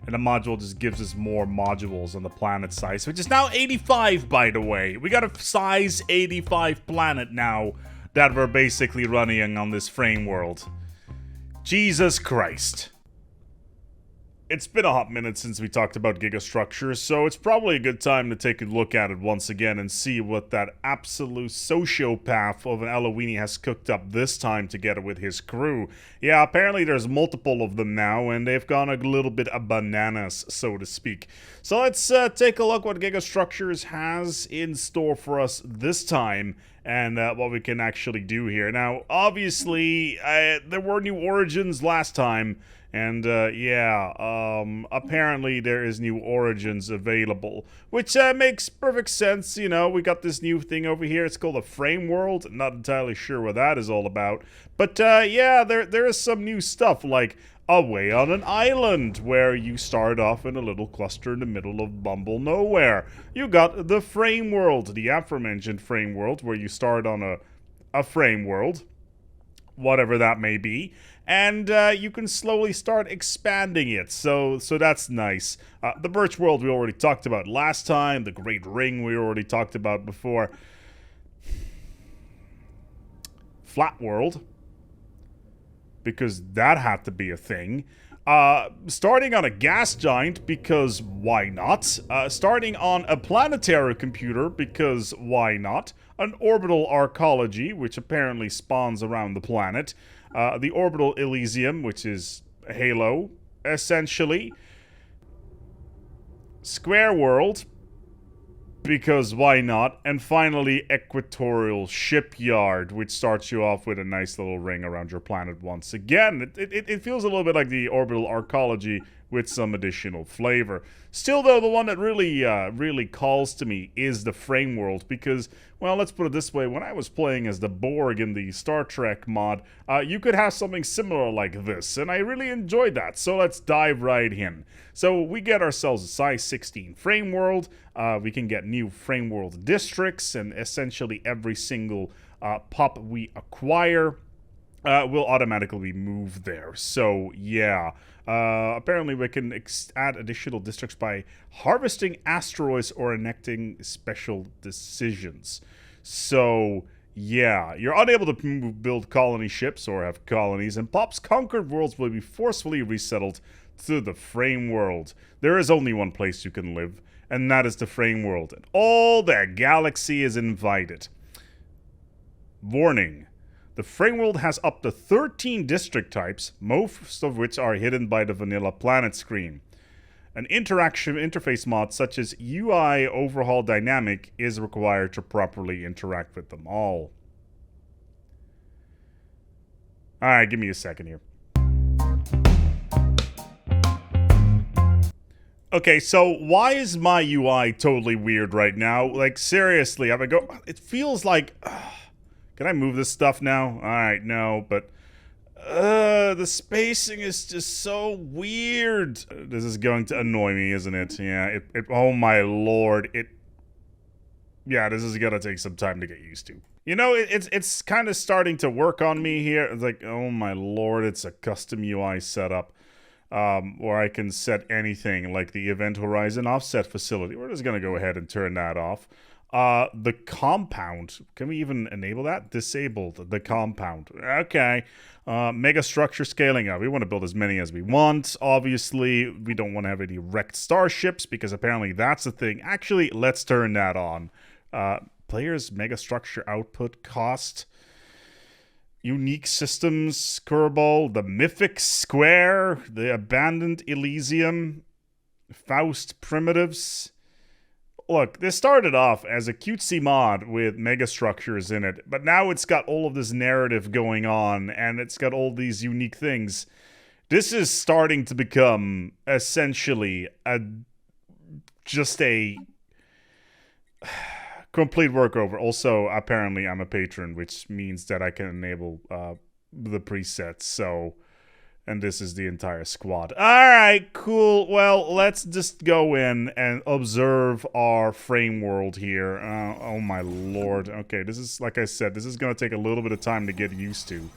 And the module just gives us more modules on the planet size, which is now 85, by the way. We got a size 85 planet now that we're basically running on this frame world. Jesus Christ. It's been a hot minute since we talked about Gigastructures, so it's probably a good time to take a look at it once again and see what that absolute sociopath of an Elohini has cooked up this time together with his crew. Yeah, apparently there's multiple of them now, and they've gone a little bit bananas, so to speak. So let's take a look what Gigastructures has in store for us this time, and what we can actually do here. Now, obviously, there were new origins last time, and apparently there is new origins available, which makes perfect sense. You know, we got this new thing over here. It's called a frame world. Not entirely sure what that is all about, but yeah, there is some new stuff, like away on an island where you start off in a little cluster in the middle of Bumble Nowhere. You got the frame world, the aforementioned frame world, where you start on a frame world, whatever that may be, and you can slowly start expanding it, so that's nice. The Birch World we already talked about last time, the Great Ring we already talked about before. Flat World, because that had to be a thing. Starting on a gas giant, because why not? Starting on a planetary computer, because why not? An orbital arcology, which apparently spawns around the planet. The orbital Elysium, which is a halo, essentially. Square World, because why not? And finally, Equatorial Shipyard, which starts you off with a nice little ring around your planet once again. It feels a little bit like the orbital arcology with some additional flavor. Still, though, the one that really calls to me is the frame world, because, well, let's put it this way. When I was playing as the Borg in the Star Trek mod, you could have something similar like this, and I really enjoyed that, so let's dive right in. So we get ourselves a size 16 frame world. We can get new frame world districts, and essentially every single pop we acquire will automatically be moved there. So yeah, apparently we can add additional districts by harvesting asteroids or enacting special decisions. So yeah, you're unable to build colony ships or have colonies, and Pop's conquered worlds will be forcefully resettled to the frame world. There is only one place you can live, and that is the frame world, and all the galaxy is invited. Warning. The frame world has up to 13 district types, most of which are hidden by the vanilla planet screen. An interaction interface mod such as UI Overhaul Dynamic is required to properly interact with them all. Alright, give me a second here. Okay, so why is my UI totally weird right now? Like, seriously, it feels like... Can I move this stuff now? Alright, no, but... the spacing is just so weird. This is going to annoy me, isn't it? Yeah, oh my lord, yeah, this is gonna take some time to get used to. You know, it's kind of starting to work on me here. It's like, oh my lord, it's a custom UI setup. Where I can set anything, like the Event Horizon Offset Facility. We're just gonna go ahead and turn that off. The compound, can we even enable that? Disabled, the compound. Okay. Megastructure scaling up. We want to build as many as we want. Obviously, we don't want to have any wrecked starships, because apparently that's a thing. Actually, let's turn that on. Players megastructure output cost. Unique systems, Kerbal, the Mythic Square, the Abandoned Elysium, Faust Primitives. Look, this started off as a cutesy mod with megastructures in it, but now it's got all of this narrative going on, and it's got all these unique things. This is starting to become, essentially, just a complete workover. Also, apparently, I'm a patron, which means that I can enable the presets, so... And this is the entire squad. Alright, cool. Well, let's just go in and observe our frame world here. Oh my lord. Okay, this is, like I said, this is going to take a little bit of time to get used to.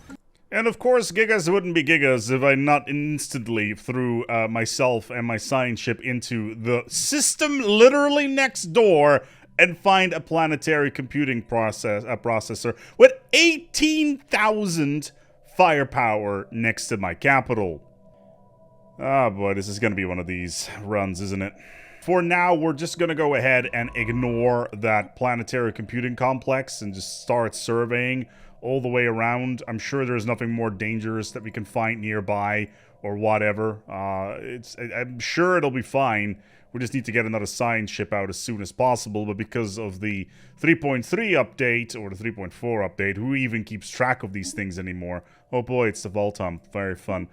And of course, Gigas wouldn't be Gigas if I not instantly threw myself and my science ship into the system literally next door and find a planetary computing processor with 18,000 firepower next to my capital. Ah, boy, this is going to be one of these runs, isn't it? For now, we're just going to go ahead and ignore that planetary computing complex and just start surveying all the way around. I'm sure there's nothing more dangerous that we can find nearby or whatever. I'm sure it'll be fine. We just need to get another science ship out as soon as possible, but because of the 3.3 update, or the 3.4 update, who even keeps track of these things anymore? Oh boy, it's the Voltom. Very fun.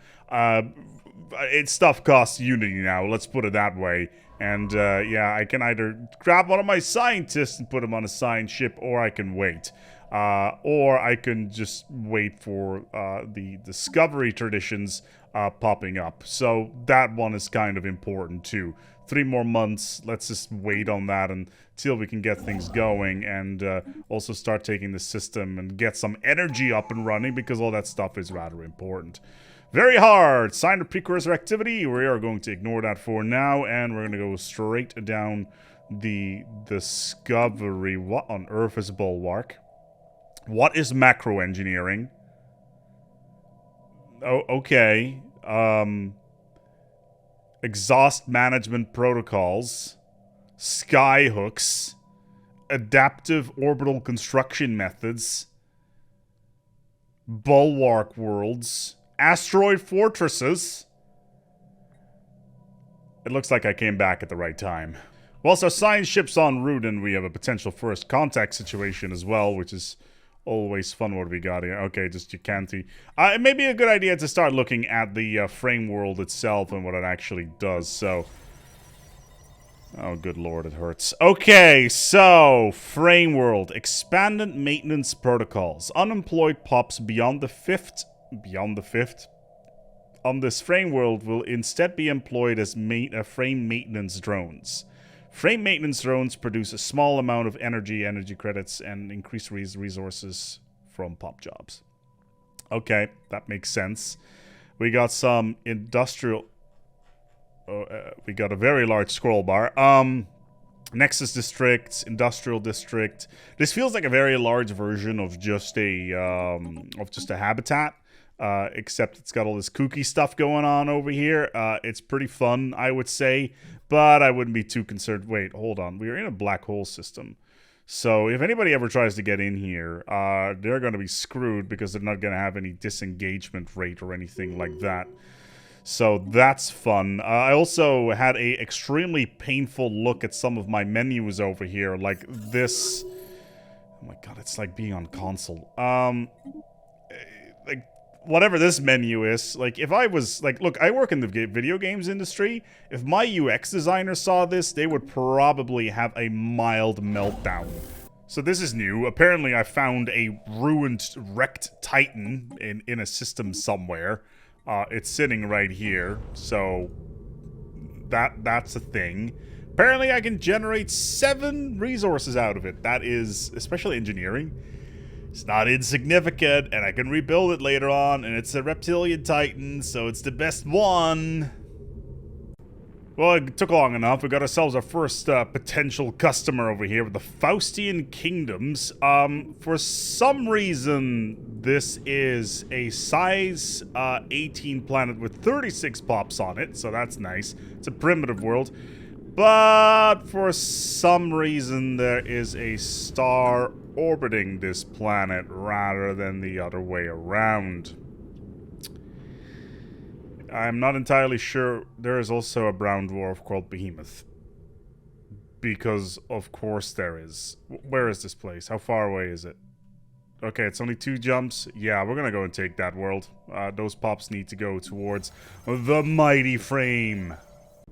It's stuff costs Unity now, let's put it that way. And yeah, I can either grab one of my scientists and put him on a science ship, or I can wait. Or I can just wait for the Discovery traditions popping up. So that one is kind of important too. 3 more months, let's just wait on that until we can get things going, and also start taking the system and get some energy up and running, because all that stuff is rather important. Very hard! Sign of precursor activity. We are going to ignore that for now, and we're going to go straight down the Discovery. What on earth is Bulwark? What is macro engineering? Oh, okay. Exhaust management protocols, skyhooks, adaptive orbital construction methods, bulwark worlds, asteroid fortresses. It looks like I came back at the right time. Whilst our science ship's en route, and we have a potential first contact situation as well, which is always fun. What do we got here? Okay, just Yucanti. It may be a good idea to start looking at the frame world itself and what it actually does, so... Oh, good lord, it hurts. Okay, so, frame world. Expanded maintenance protocols. Unemployed pops beyond the 5th... Beyond the 5th? On this frame world will instead be employed as frame maintenance drones. Frame maintenance drones produce a small amount of energy credits, and increase resources from pop jobs. Okay, that makes sense. We got some industrial... we got a very large scroll bar. Nexus District, Industrial District. This feels like a very large version of just a habitat. Except it's got all this kooky stuff going on over here. It's pretty fun, I would say, but I wouldn't be too concerned. Wait, hold on. We are in a black hole system. So if anybody ever tries to get in here, they're going to be screwed, because they're not going to have any disengagement rate or anything like that. So that's fun. I also had a extremely painful look at some of my menus over here, like this. Oh my god, it's like being on console. Like, whatever this menu is, like, if I was, like, look, I work in the video games industry. If my UX designer saw this, they would probably have a mild meltdown. So this is new. Apparently I found a ruined, wrecked Titan in a system somewhere. It's sitting right here, so that's a thing. Apparently I can generate 7 resources out of it. That is, especially engineering, it's not insignificant, and I can rebuild it later on, and it's a reptilian Titan, so it's the best one. Well, it took long enough. We got ourselves our first potential customer over here with the Faustian Kingdoms. For some reason, this is a size 18 planet with 36 pops on it, so that's nice. It's a primitive world. But for some reason, there is a star orbiting this planet rather than the other way around. I'm not entirely sure. There is also a brown dwarf called Behemoth. Because, of course, there is. Where is this place? How far away is it? Okay, it's only 2 jumps. Yeah, we're gonna go and take that world. Those pops need to go towards the mighty frame.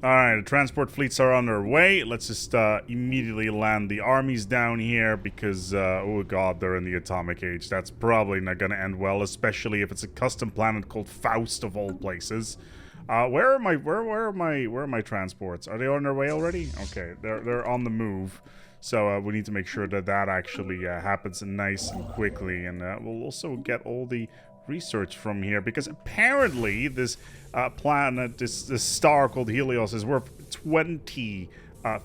Alright, the transport fleets are on their way. Let's just immediately land the armies down here because, oh god, they're in the atomic age. That's probably not gonna end well, especially if it's a custom planet called Faust of all places. Where are my transports? Are they on their way already? Okay, they're on the move. So we need to make sure that that actually happens nice and quickly, and we'll also get all the research from here, because apparently this planet, this star called Helios, is worth 20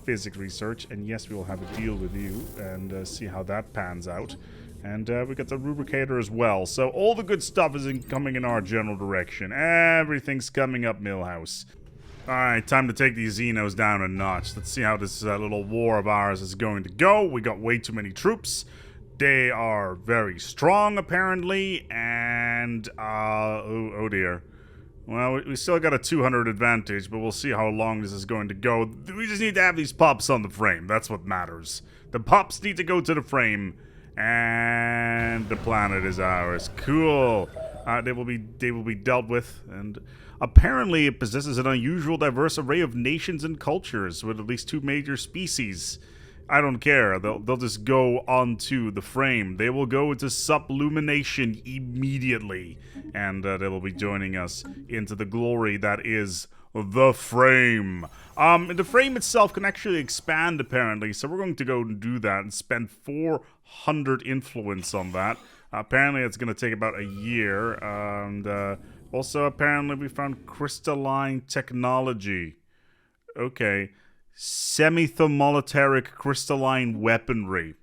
physics research. And yes, we will have a deal with you and see how that pans out. And we got the rubricator as well. So all the good stuff is coming in our general direction. Everything's coming up, Millhouse. Alright, time to take these Xenos down a notch. Let's see how this little war of ours is going to go. We got way too many troops. They are very strong, apparently. And, oh dear. Well, we still got a 200 advantage, but we'll see how long this is going to go. We just need to have these pups on the frame. That's what matters. The pups need to go to the frame. And the planet is ours. Cool. They will be dealt with, and apparently it possesses an unusual diverse array of nations and cultures with at least 2 major species. I don't care. They'll just go onto the frame. They will go into sublumination immediately, and they will be joining us into the glory that is the frame. The frame itself can actually expand, apparently, so we're going to go and do that and spend 400 influence on that. Apparently it's going to take about a year, and also apparently we found crystalline technology. Okay, semi-thermolitaric crystalline weaponry.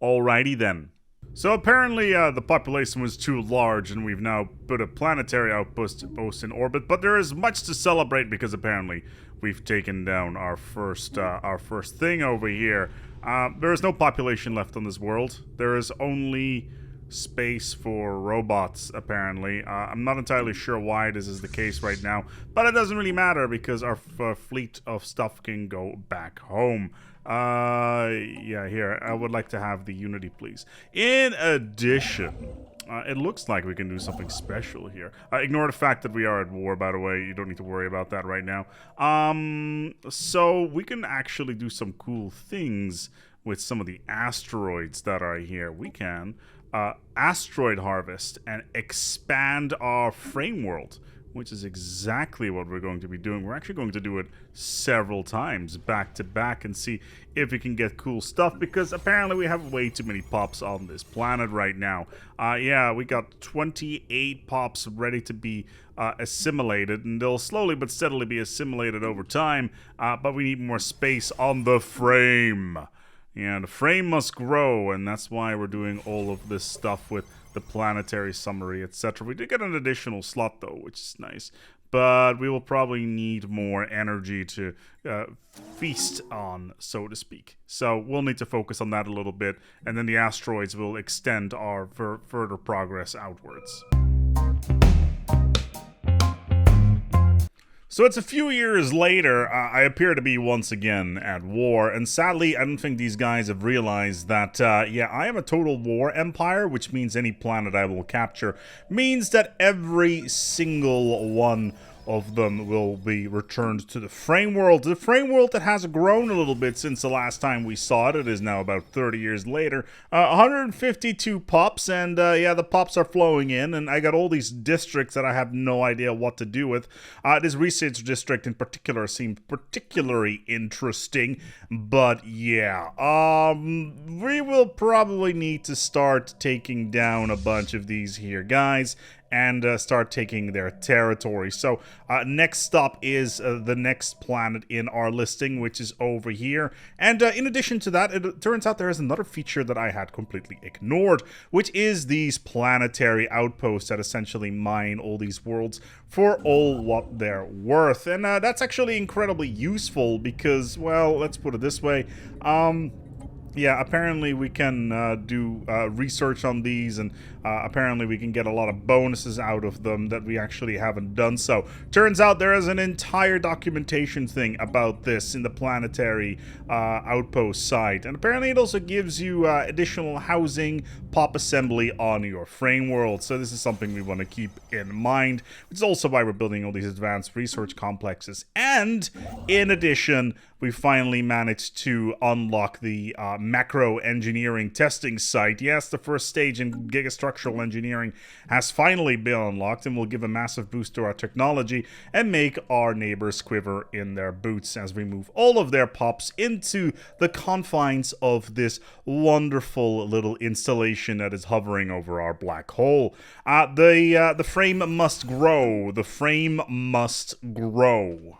Alrighty then. So apparently the population was too large, and we've now put a planetary outpost in orbit. But there is much to celebrate because apparently we've taken down our first thing over here. There is no population left on this world. There is only space for robots, apparently. I'm not entirely sure why this is the case right now, but it doesn't really matter because our fleet of stuff can go back home. Yeah, here, I would like to have the Unity, please. In addition, it looks like we can do something special here. Ignore the fact that we are at war, by the way. You don't need to worry about that right now. So we can actually do some cool things with some of the asteroids that are here. We can asteroid harvest and expand our frame world, which is exactly what we're going to be doing. We're actually going to do it several times back to back and see if we can get cool stuff, because apparently we have way too many pops on this planet right now. Yeah, we got 28 pops ready to be assimilated, and they'll slowly but steadily be assimilated over time, but we need more space on the frame. Yeah, the frame must grow, and that's why we're doing all of this stuff with the planetary summary, etc. We did get an additional slot, though, which is nice. But we will probably need more energy to feast on, so to speak. So we'll need to focus on that a little bit, and then the asteroids will extend our further progress outwards. So it's a few years later, I appear to be once again at war, and sadly, I don't think these guys have realized that, yeah, I am a total war empire, which means any planet I will capture means that every single one of them will be returned to the frame world. The frame world that has grown a little bit since the last time we saw it. It is now about 30 years later. 152 pops, and yeah, the pops are flowing in, and I got all these districts that I have no idea what to do with. This research district in particular seemed particularly interesting, but yeah, we will probably need to start taking down a bunch of these here guys and start taking their territory. So next stop is the next planet in our listing, which is over here. And in addition to that, it turns out there is another feature that I had completely ignored, which is these planetary outposts that essentially mine all these worlds for all what they're worth. And that's actually incredibly useful because, well, let's put it this way. Yeah, apparently we can do research on these, and apparently we can get a lot of bonuses out of them that we actually haven't done so. Turns out there is an entire documentation thing about this in the planetary outpost site, and apparently it also gives you additional housing, pop assembly on your frame world, so this is something we want to keep in mind, which is also why we're building all these advanced research complexes. And in addition, we finally managed to unlock the macro engineering testing site. Yes, the first stage in gigastructural engineering has finally been unlocked and will give a massive boost to our technology and make our neighbors quiver in their boots as we move all of their pops into the confines of this wonderful little installation that is hovering over our black hole. The frame must grow. The frame must grow.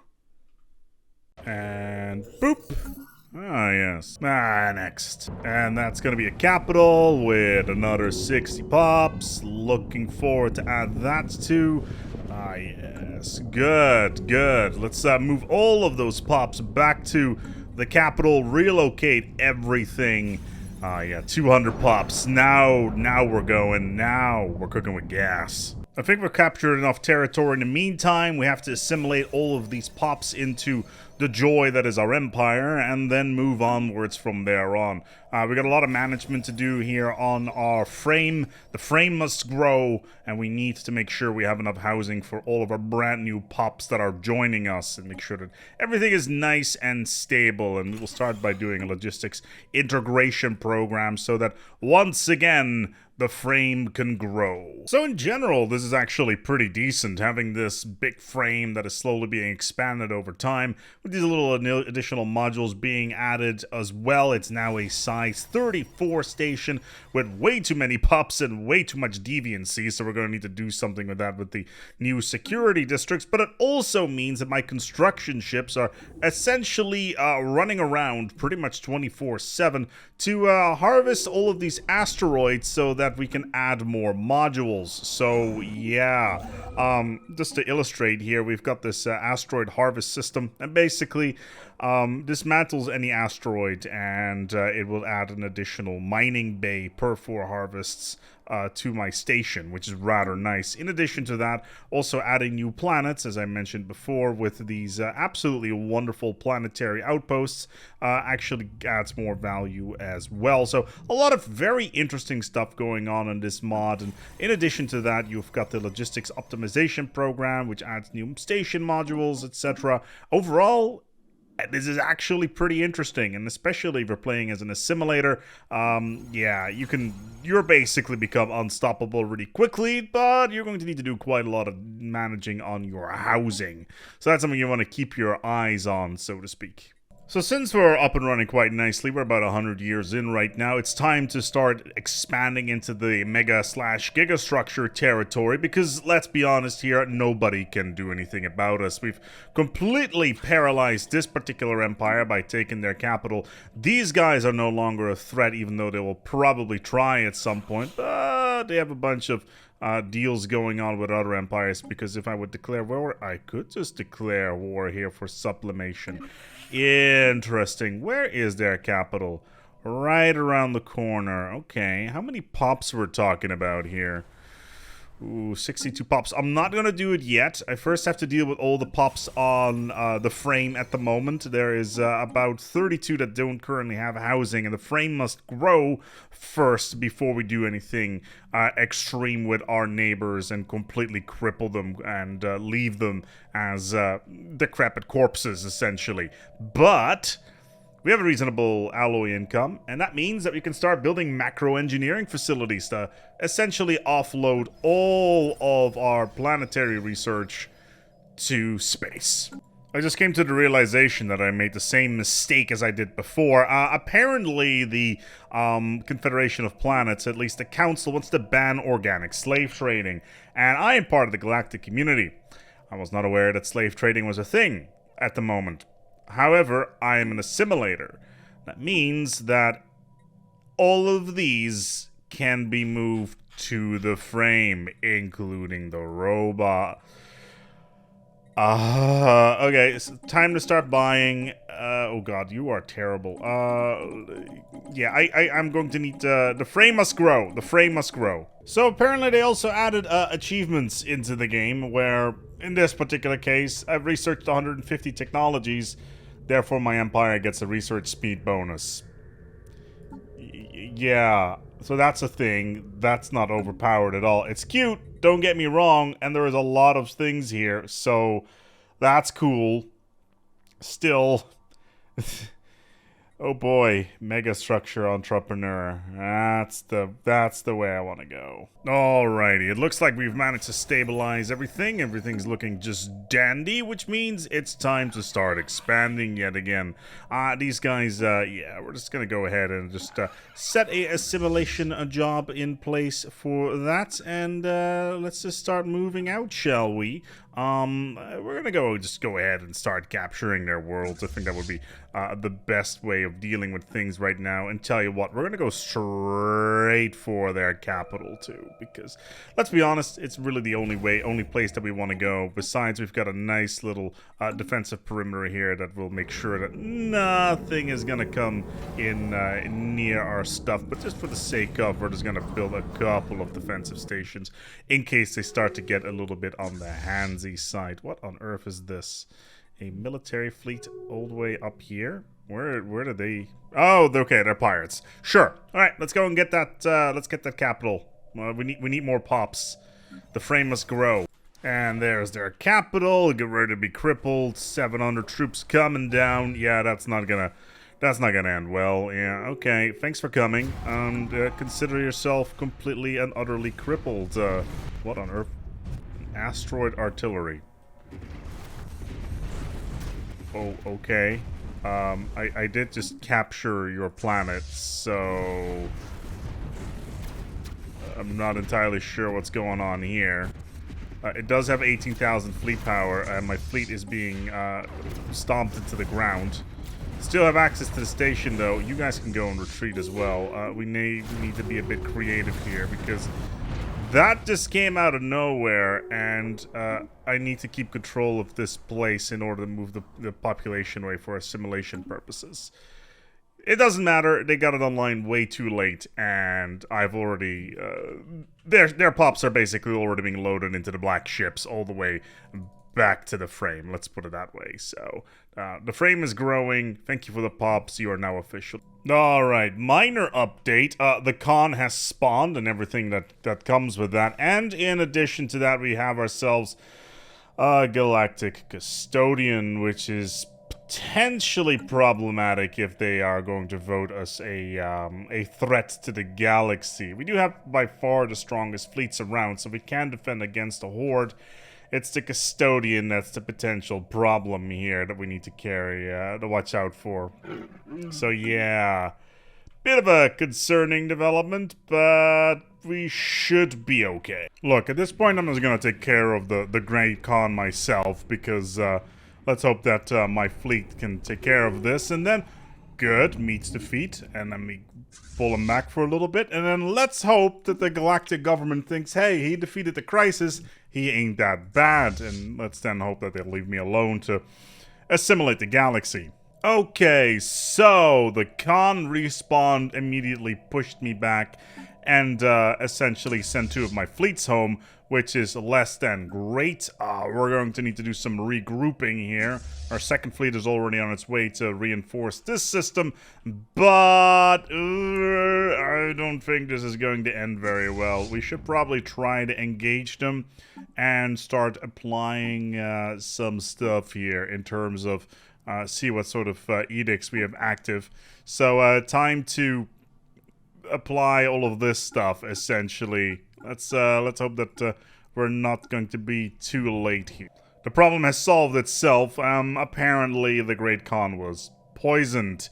And boop. Ah, yes. Next. And that's going to be a capital with another 60 pops. Looking forward to add that to. Ah, yes. Good, good. Let's move all of those pops back to the capital. Relocate everything. Ah, yeah. 200 pops. Now we're going. Now we're cooking with gas. I think we've captured enough territory. In the meantime, we have to assimilate all of these pops into the joy that is our empire, and then move onwards from there on. We got a lot of management to do here on our frame. The frame must grow, and we need to make sure we have enough housing for all of our brand new pops that are joining us, and make sure that everything is nice and stable. And we'll start by doing a logistics integration program so that once again the frame can grow. So in general, this is actually pretty decent, having this big frame that is slowly being expanded over time, with these little additional modules being added as well. It's now a size 34 station with way too many pops and way too much deviancy, so we're going to need to do something with that with the new security districts. But it also means that my construction ships are essentially running around pretty much 24/7 to harvest all of these asteroids so that we can add more modules. So yeah, just to illustrate here, we've got this asteroid harvest system, and basically dismantles any asteroid, and it will add an additional mining bay per 4 harvests to my station, which is rather nice. In addition to that, also adding new planets, as I mentioned before, with these absolutely wonderful planetary outposts, actually adds more value as well. So a lot of very interesting stuff going on in this mod. And in addition to that, you've got the logistics optimization program, which adds new station modules, etc. Overall, this is actually pretty interesting, and especially if you're playing as an assimilator, yeah, you're basically become unstoppable really quickly, but you're going to need to do quite a lot of managing on your housing. So that's something you want to keep your eyes on, so to speak. So since we're up and running quite nicely, we're about 100 years in right now, it's time to start expanding into the mega/gigastructure territory, because let's be honest here, nobody can do anything about us. We've completely paralyzed this particular empire by taking their capital. These guys are no longer a threat, even though they will probably try at some point, but they have a bunch of deals going on with other empires, because if I would declare war, I could just declare war here for sublimation. Interesting. Where is their capital? Right around the corner. Okay, how many pops we're talking about here? Ooh, 62 pops. I'm not going to do it yet. I first have to deal with all the pops on the frame at the moment. There is about 32 that don't currently have housing, and the frame must grow first before we do anything extreme with our neighbors and completely cripple them and leave them as decrepit corpses, essentially. But we have a reasonable alloy income, and that means that we can start building macro engineering facilities to essentially offload all of our planetary research to space. I just came to the realization that I made the same mistake as I did before. Apparently, the Confederation of Planets, at least the Council, wants to ban organic slave trading, and I am part of the galactic community. I was not aware that slave trading was a thing at the moment. However, I am an assimilator. That means that all of these can be moved to the frame, including the robot. Okay, it's time to start buying. Oh god, you are terrible. Yeah, I'm going to need, the frame must grow. The frame must grow. So apparently they also added achievements into the game, where in this particular case, I've researched 150 technologies. Therefore, my empire gets a research speed bonus. Yeah, so that's a thing. That's not overpowered at all. It's cute, don't get me wrong, and there is a lot of things here, so that's cool. Still, Oh boy, mega structure entrepreneur. That's the way I want to go. Alrighty, it looks like we've managed to stabilize everything. Everything's looking just dandy, which means it's time to start expanding yet again. These guys, yeah, we're just gonna go ahead and just set a assimilation job in place for that, and let's just start moving out, shall we? We're gonna just go ahead and start capturing their worlds. I think that would be the best way of dealing with things right now. And tell you what, we're gonna go straight for their capital too, because let's be honest, it's really the only place that we want to go. Besides, we've got a nice little defensive perimeter here that will make sure that nothing is gonna come in near our stuff. But just for the sake of, we're just gonna build a couple of defensive stations in case they start to get a little bit on the handsy side. What on earth is this? A military fleet all the way up here? Where do they... Oh, okay, they're pirates. Sure. All right, let's go and get that, let's get that capital. We need more pops. The frame must grow. And there's their capital. Get ready to be crippled. 700 troops coming down. Yeah, that's not gonna end well. Yeah, okay. Thanks for coming. And consider yourself completely and utterly crippled. What on earth? Asteroid artillery. Oh, okay. I did just capture your planet, so I'm not entirely sure what's going on here. It does have 18,000 fleet power, and my fleet is being stomped into the ground. Still have access to the station, though. You guys can go and retreat as well. We need to be a bit creative here, because that just came out of nowhere, and I need to keep control of this place in order to move the population away for assimilation purposes. It doesn't matter, they got it online way too late, and I've already... their pops are basically already being loaded into the black ships all the way back to the frame, let's put it that way. So, the frame is growing. Thank you for the pops, you are now official. Alright, minor update. The con has spawned and everything that comes with that. And in addition to that, we have ourselves a galactic custodian, which is potentially problematic if they are going to vote us a threat to the galaxy. We do have by far the strongest fleets around, so we can defend against a horde. It's the custodian that's the potential problem here that we need to to watch out for. So yeah, bit of a concerning development, but we should be okay. Look, at this point I'm just gonna take care of the Great Khan myself, because let's hope that my fleet can take care of this, and then good, meets defeat, and then we pull him back for a little bit, and then let's hope that the galactic government thinks, hey, he defeated the crisis, he ain't that bad, and let's then hope that they'll leave me alone to assimilate the galaxy. Okay, so the Khan respawned, immediately pushed me back, and essentially sent 2 of my fleets home, which is less than great. We're going to need to do some regrouping here. Our second fleet is already on its way to reinforce this system, but I don't think this is going to end very well. We should probably try to engage them and start applying some stuff here in terms of see what sort of edicts we have active. So time to apply all of this stuff, essentially. Let's hope that we're not going to be too late here. The problem has solved itself. Apparently the Great Khan was poisoned,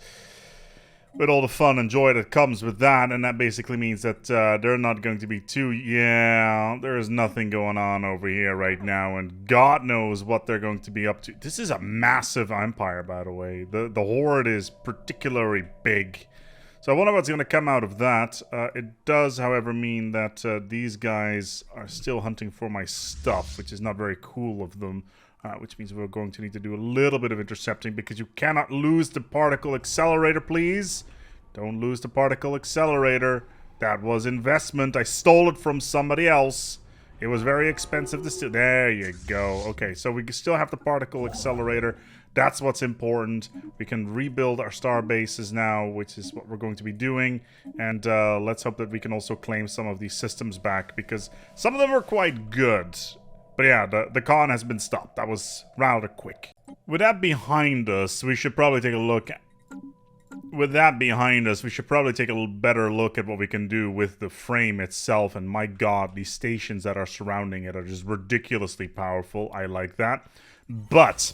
with all the fun and joy that comes with that, and that basically means that they're not going to be too... Yeah, there is nothing going on over here right now, and God knows what they're going to be up to. This is a massive empire, by the way. The horde is particularly big. So I wonder what's going to come out of that. It does, however, mean that these guys are still hunting for my stuff, which is not very cool of them. Which means we're going to need to do a little bit of intercepting, because you cannot lose the particle accelerator, please. Don't lose the particle accelerator. That was investment. I stole it from somebody else. It was very expensive to steal. There you go. Okay, so we still have the particle accelerator. That's what's important. We can rebuild our star bases now, which is what we're going to be doing. And let's hope that we can also claim some of these systems back, because some of them are quite good. But yeah, the con has been stopped. That was rather quick. With that behind us, we should probably take a look with that behind us, we should probably take a little better look at what we can do with the frame itself. And my god, these stations that are surrounding it are just ridiculously powerful. I like that. But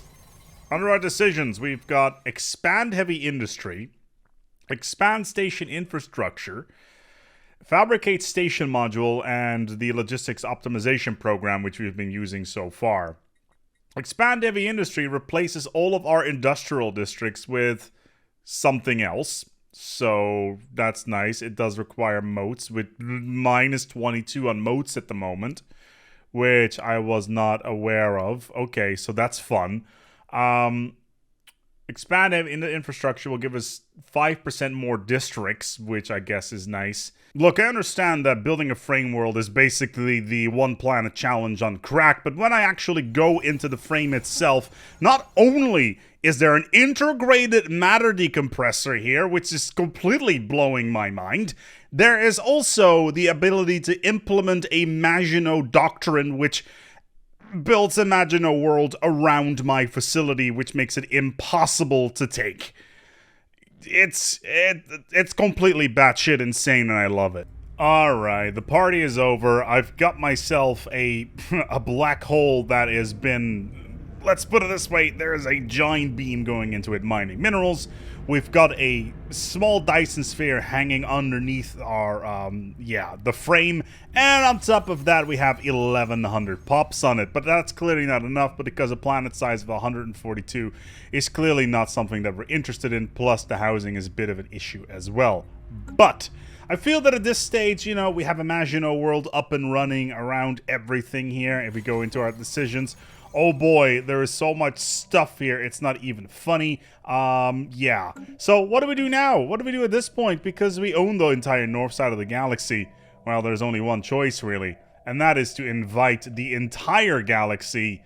under our decisions, we've got expand heavy industry, expand station infrastructure, fabricate station module, and the logistics optimization program, which we've been using so far. Expand heavy industry replaces all of our industrial districts with something else. So that's nice. It does require moats with minus 22 on moats at the moment, which I was not aware of. Okay, so that's fun. Expand in the infrastructure will give us 5% more districts, which I guess is nice. Look, I understand that building a frame world is basically the one planet challenge on crack, but when I actually go into the frame itself, not only is there an integrated matter decompressor here, which is completely blowing my mind, there is also the ability to implement a Maginot doctrine, which builds a Maginot world around my facility, which makes it impossible to take. It's completely batshit insane, and I love it. Alright, the party is over. I've got myself a black hole that has been... Let's put it this way, there is a giant beam going into it mining minerals. We've got a small Dyson Sphere hanging underneath our, the frame. And on top of that, we have 1,100 pops on it. But that's clearly not enough, but because a planet size of 142 is clearly not something that we're interested in. Plus, the housing is a bit of an issue as well. But I feel that at this stage, you know, we have a Maginot world up and running around everything here. If we go into our decisions... Oh boy, there is so much stuff here, it's not even funny. Yeah. So what do we do now? What do we do at this point? Because we own the entire north side of the galaxy. Well, there's only one choice, really. And that is to invite the entire galaxy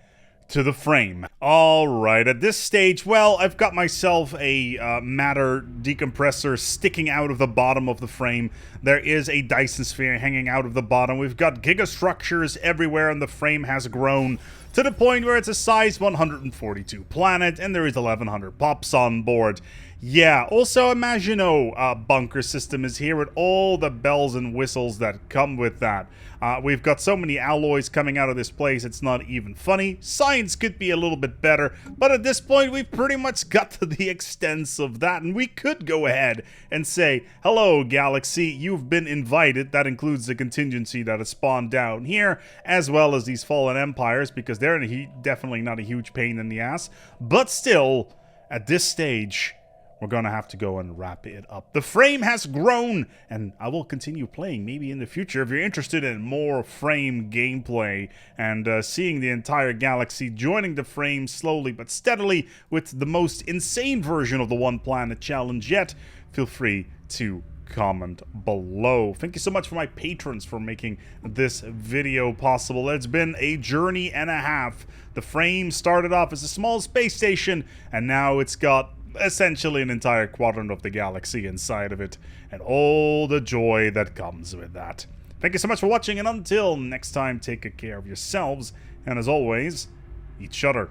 to the frame. Alright, at this stage, well, I've got myself a matter decompressor sticking out of the bottom of the frame. There is a Dyson Sphere hanging out of the bottom. We've got Gigastructures everywhere, and the frame has grown to the point where it's a size 142 planet, and there is 1,100 pops on board. Yeah, also a Maginot bunker system is here with all the bells and whistles that come with that. We've got so many alloys coming out of this place, it's not even funny. Science could be a little bit better, but at this point we've pretty much got to the extent of that, and we could go ahead and say, hello galaxy, you've been invited. That includes the contingency that has spawned down here, as well as these fallen empires, because they're definitely not a huge pain in the ass. But still, at this stage, we're gonna have to go and wrap it up. The frame has grown, and I will continue playing maybe in the future. If you're interested in more frame gameplay and seeing the entire galaxy joining the frame slowly but steadily with the most insane version of the One Planet Challenge yet, feel free to comment below. Thank you so much for my patrons for making this video possible. It's been a journey and a half. The frame started off as a small space station, and now it's got essentially an entire quadrant of the galaxy inside of it, and all the joy that comes with that. Thank you so much for watching, and until next time, take good care of yourselves, and as always, eat shutter.